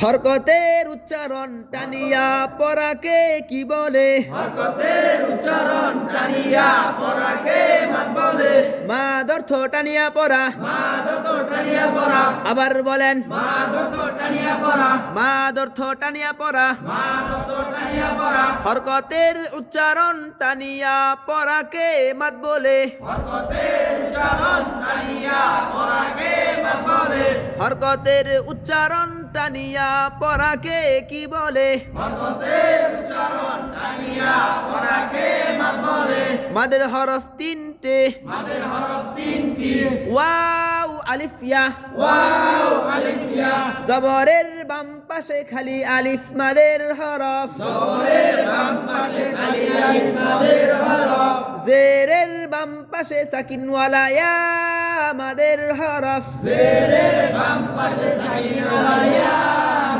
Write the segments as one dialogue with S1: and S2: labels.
S1: হরকতের উচ্চারণ টানিয়া পড়াকে কি বলে?
S2: হরকতের উচ্চারণ টানিয়া পড়াকে মাদ বলে।
S1: মাদ অর্থ টানিয়া পড়া।
S2: মাদ অর্থ টানিয়া পড়া।
S1: আবার বলেন,
S2: মাদ অর্থ টানিয়া পড়া।
S1: মাদ অর্থ টানিয়া পড়া।
S2: মাদ অর্থ টানিয়া পড়া।
S1: হরকতের উচ্চারণ টানিয়া পড়াকে মাদ বলে।
S2: হরকতের উচ্চারণ টানিয়া পড়াকে মাদ বলে।
S1: হরকতের উচ্চারণ টানিয়া পড়াকে কি বলে?
S2: হরকতের উচ্চারণ টানিয়া পড়াকে মাদ বলে।
S1: মাদের হরফ তিনটে,
S2: মাদের হরফ তিনটি।
S1: ওয়াও আলিফ ইয়া।
S2: ওয়াও আলিফ ইয়া।
S1: জবরের বাম পাশে খালি আলিফ মাদের হরফ।
S2: জবরের বাম পাশে খালি আলিফ মাদের হরফ।
S1: জেরের বাম পাশে সাকিনওয়ালা ইয়া মাদের হরফ।
S2: জেরের বাম পাশে সাকিনওয়ালা ইয়া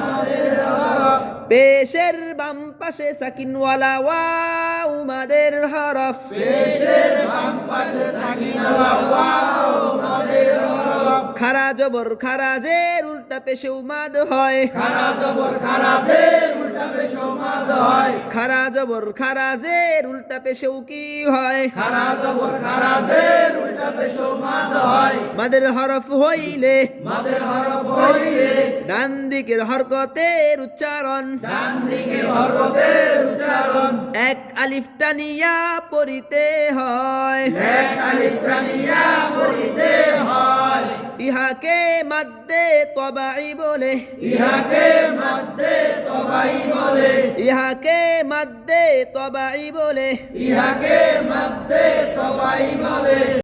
S2: মাদের হরফ।
S1: পেশের বাম পাশে সাকিনওয়ালা ওয়াও মাদের হরফ।
S2: পেশের বাম পাশে সাকিনওয়ালা ওয়াও মাদের হরফ।
S1: খারা জবর খারাজের উল্টা পেশেও মাদ হয়।
S2: খারা জবর খারাজের উল্টা পেশও মাদ হয়।
S1: খারা জবর খারাজের উল্টা পেশেও কি হয়?
S2: খারা জবর খারাজের উল্টা পেশও মাদ হয়।
S1: মাদের হরফ হইলে
S2: মাদের হরফ হইলে
S1: ডান দিকের হরকতের উচ্চারণ
S2: ডান দিকের হরকতের উচ্চারণ
S1: এক আলিফ টানিয়া পড়িতে হয়।
S2: এক আলিফ টানিয়া পড়িতে হয়।
S1: ইহাকে মাদ্দে তবাই বলে।
S2: ইহাকে মাদ্দে তবাই বলে।
S1: ইহাকে মাদ্দে তবাই বলে।
S2: ইহাকে মাদ্দে তবাই বলে।